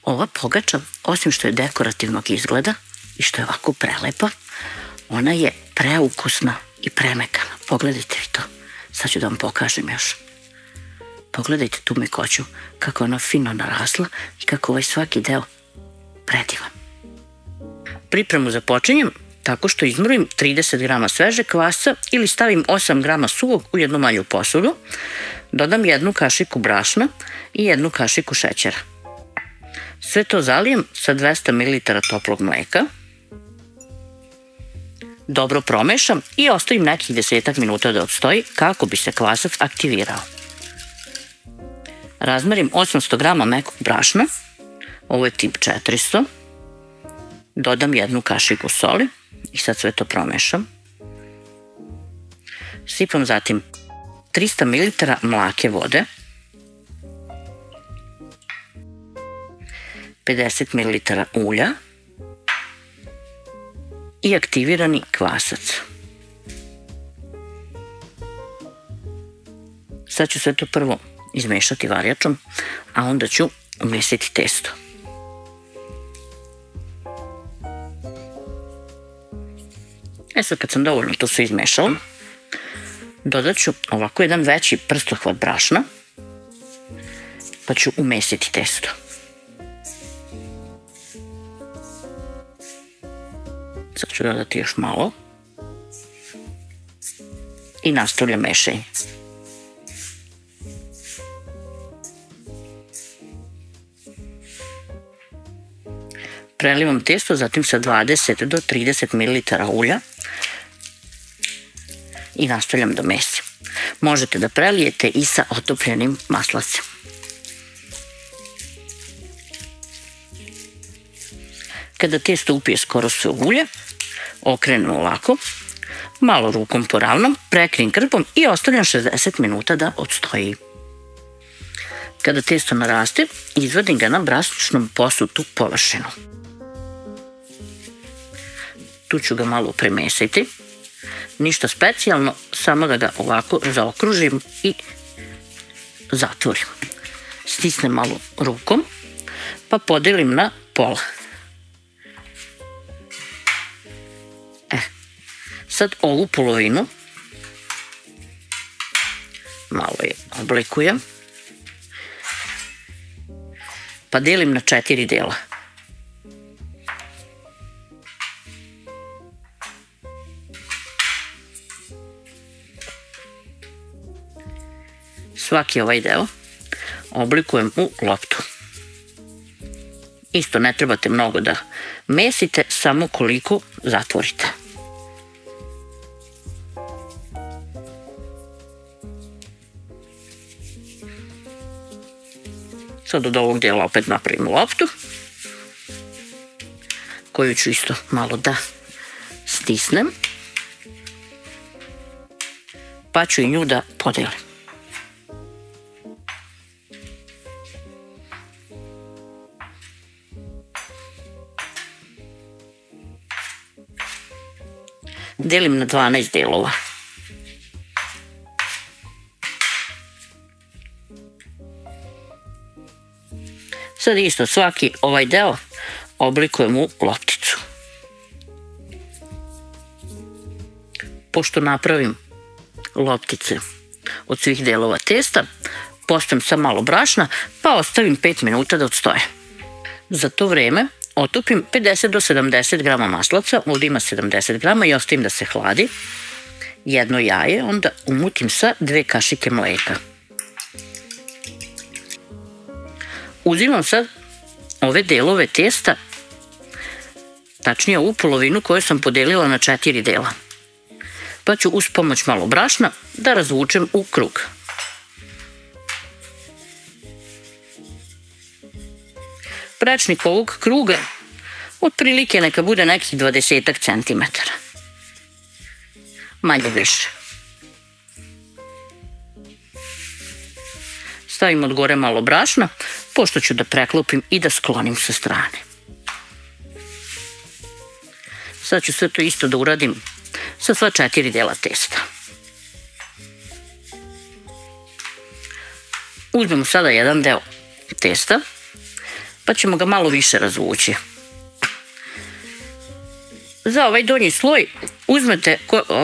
Ova pogača, osim što je dekorativnog izgleda i što je ovako prelepa, ona je preukusna i premekana. Pogledajte vi to. Sad ću da vam pokažem još. Pogledajte tu mekoću, kako je ona fino narasla i kako ovaj svaki deo predivan. Pripremu započinjem tako što izmrvim 30 grama sveže kvasca ili stavim 8 grama suvog u jednu manju posudu, dodam 1 kašiku brašna i 1 kašiku šećera. Sve to zalijem sa 200 ml toplog mleka, dobro promešam i ostavim nekih 10 minuta da odstoji kako bi se kvasac aktivirao. Razmerim 800 grama mekog brašna, ovo je tip 400, dodam 1 kašiku soli i sad sve to promešam. Sipam zatim 300 ml mlake vode, 50 ml ulja i aktivirani kvasac. Sad ću sve to prvo izmešati varjačom, a onda ću umesiti testo. Sad kad sam dovoljno to sve izmešala, dodat ću ovako jedan veći prstohvat brašna, pa ću umesiti testo. Sad ću dodati još malo i nastavljam mešanje. Prelivam testo, zatim sa 20 do 30 ml ulja i nastavljam da mesim. Možete da prelijete i sa otopljenim maslacem. Kada testo upije skoro sve ulje, okrenem ovako, malo rukom poravnam, prekrijem krpom i ostavljam 60 minuta da odstoji. Kada testo naraste, izvadim ga na brašnom posutu površinu. Tu ću ga malo premesiti, ništa specijalno, samo da ga ovako zaokružim i zatvorim. Stisnem malo rukom, pa podelim na pola. Sad ovu polovinu malo je oblikujem, pa delim na 4 dela. Svaki ovaj deo oblikujem u loptu. Isto ne trebate mnogo da mesite, samo koliko zatvorite. Sad od ovog dela opet napravim loptu, koju ću isto malo da stisnem, pa ću i nju da podelim. Delim na 12 delova. Sad isto svaki ovaj deo oblikujem u lopticu. Pošto napravim loptice od svih delova testa, postavim sa malo brašna, pa ostavim 5 minuta da odstoje. Za to vreme otopim 50 do 70 grama maslaca, ovdje ima 70 grama i ostavim da se hladi. 1 jaje, onda umutim sa 2 kašike mleka. Uzimam sad ove delove testa, tačnije ovu polovinu koju sam podelila na 4 dela. Pa ću uz pomoć malo brašna da razvučem u krug. Prečnik ovog kruga otprilike neka bude nekih 20 cm. Manje više. Stavim od gore malo brašna, pošto ću da preklopim i da sklonim sa strane. Sad ću sve to isto da uradim sa sva 4 dela testa. Uzmemo sada jedan deo testa, pa ćemo ga malo više razvući. Za ovaj donji sloj uzmete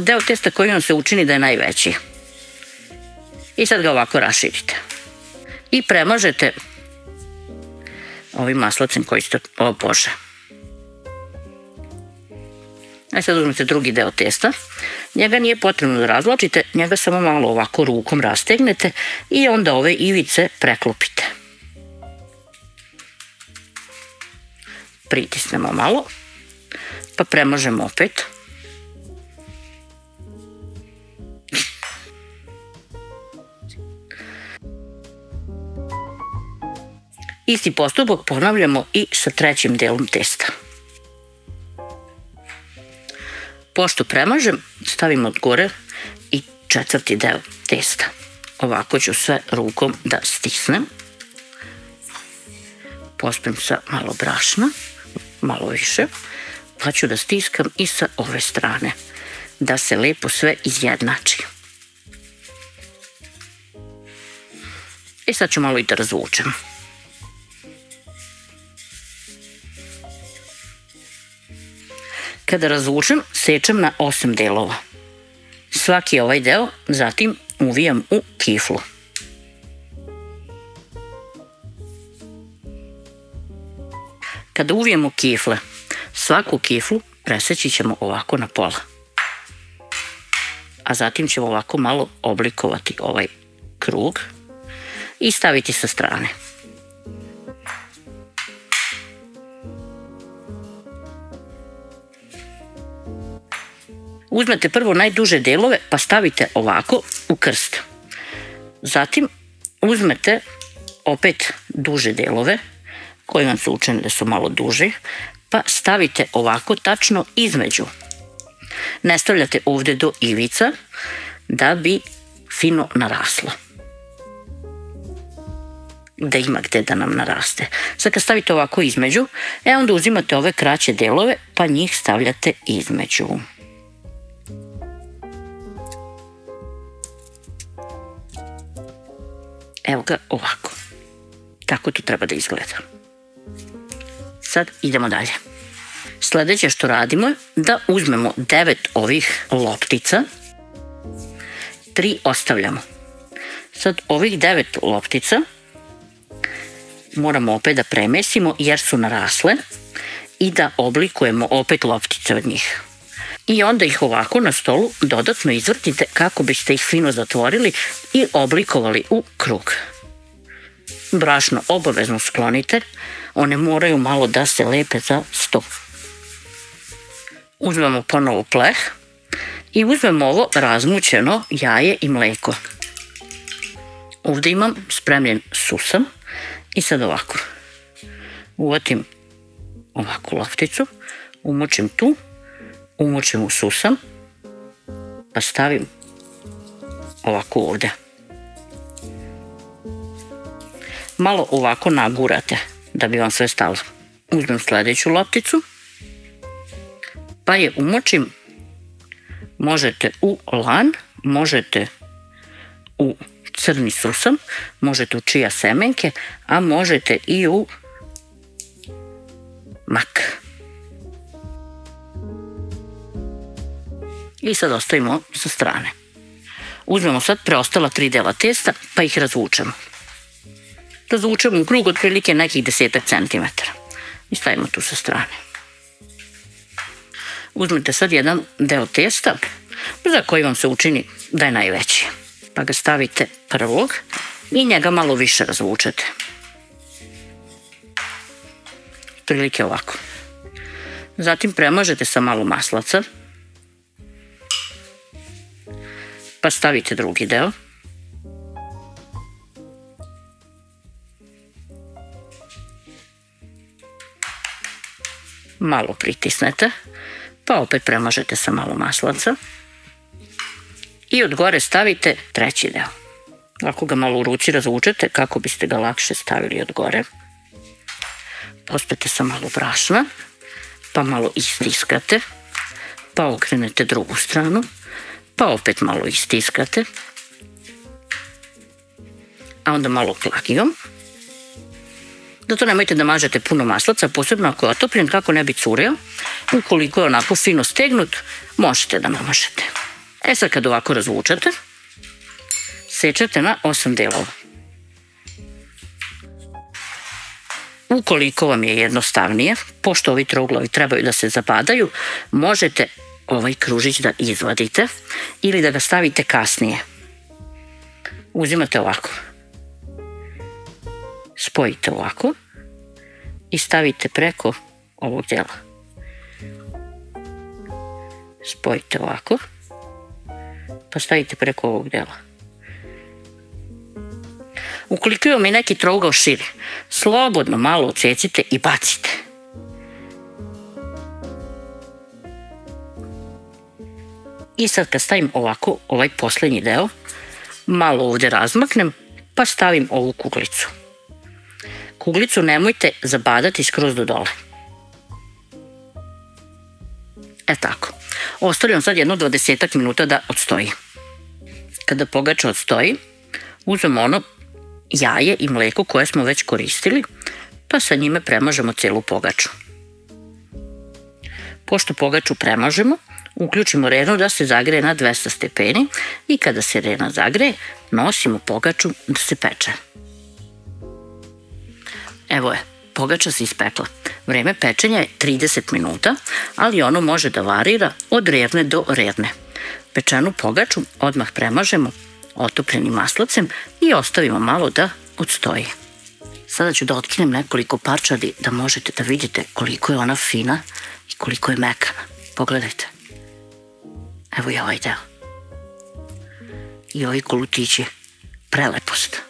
deo testa koji vam se učini da je najveći. I sad ga ovako raširite. I premažete ovim maslacem koji ste, o Bože. A sad uzmete drugi deo testa. Njega nije potrebno da razvlačite, njega samo malo ovako rukom rastegnete i onda ove ivice preklopite. Pritisnemo malo, pa premažemo opet. Isti postupak ponavljamo i sa trećim delom testa. Pošto premažem, stavim od gore i četvrti deo testa. Ovako ću sve rukom da stisnem. Pospem sa malo brašna, malo više, pa ću da stiskam i sa ove strane, da se lepo sve izjednači. I sad ću malo i da razvučem. Kada razvučem, sečem na 8 delova. Svaki ovaj deo zatim uvijam u kiflu. Kada uvijemo kifle, svaku kiflu preseći ćemo ovako na pola. A zatim ćemo ovako malo oblikovati ovaj krug i staviti sa strane. Uzmete prvo najduže delove pa stavite ovako u krst. Zatim uzmete opet duže delove koji vam se učine da su malo duži, pa stavite ovako tačno između. Ne stavljate ovdje do ivica da bi fino naraslo. Da ima gde da nam naraste. Sad kad stavite ovako između, onda uzimate ove kraće delove pa njih stavljate između. Evo ga ovako. Tako to treba da izgleda. Sad idemo dalje. Sljedeće što radimo je da uzmemo 9 ovih loptica, 3 ostavljamo. Sad ovih 9 loptica moramo opet da premesimo jer su narasle i da oblikujemo opet loptice od njih. I onda ih ovako na stolu dodatno izvrtite kako biste ih fino zatvorili i oblikovali u krug. Brašno obavezno sklonite, one moraju malo da se lepe za sto. Uzmemo ponovo pleh i uzmemo ovo razmućeno jaje i mleko. Ovdje imam spremljen susam i sad ovako. Uvatim ovakvu lopticu, umočim tu, umočim u susam, pa stavim ovako ovdje. Malo ovako nagurate da bi vam sve stalo. Uzmem sljedeću lopticu, pa je umočim, možete u lan, možete u crni susam, možete u čija semenke, a možete i u mak. I sad ostavimo sa strane. Uzmemo sad preostala 3 dela testa pa ih razvučemo. Razvučemo u krug otprilike nekih 10 cm i stavimo tu sa strane. Uzmite sad jedan deo testa za koji vam se učini da je najveći. Pa ga stavite prvog i njega malo više razvučete. Otprilike ovako. Zatim premažete sa malo maslaca. Pa stavite drugi deo. Malo pritisnete, pa opet premažete sa malo maslaca. I od gore stavite treći deo. Ako ga malo u ruci razvučete, kako biste ga lakše stavili od gore. Pospete sa malo brašna, pa malo istiskate, pa okrenete drugu stranu, pa opet malo istiskate, a onda malo klagijom, Da to nemojte da mažete puno maslaca, posebno ako je otopljen, kako ne bi curio. Ukoliko je onako fino stegnut, možete da namažete. Sad kad ovako razvučete, sečete na 8 delova. Ukoliko vam je jednostavnije, pošto ovi trouglovi trebaju da se zabadaju, možete ovaj kružić da izvadite ili da ga stavite kasnije. Uzimate ovako, spojite ovako i stavite preko ovog dela. Spojite ovako, pa stavite preko ovog dela. Ukoliko vam je neki trougao širi, slobodno malo odsecite i bacite. I sad kad stavim ovako, ovaj poslednji deo, malo ovde razmaknem, pa stavim ovu kuglicu. Kuglicu nemojte zabadati skroz do dole. Tako. Ostavljam sad jedno 20 minuta da odstoji. Kada pogača odstoji, uzmemo ono jaje i mleko koje smo već koristili, pa sa njime premažemo celu pogaču. Pošto pogaču premažemo, uključimo renu da se zagreje na 200 stepeni i kada se rena zagreje, nosimo pogaču da se peče. Evo je, pogača se ispekla. Vreme pečenja je 30 minuta, ali ono može da varira od revne do revne. Pečenu pogaču odmah premažemo otopljenim maslacem i ostavimo malo da odstoji. Sada ću da otkinem nekoliko parčadi da možete da vidite koliko je ona fina i koliko je mekana. Pogledajte. Evo je ovaj deo. I ovi kolutići. Prelepost.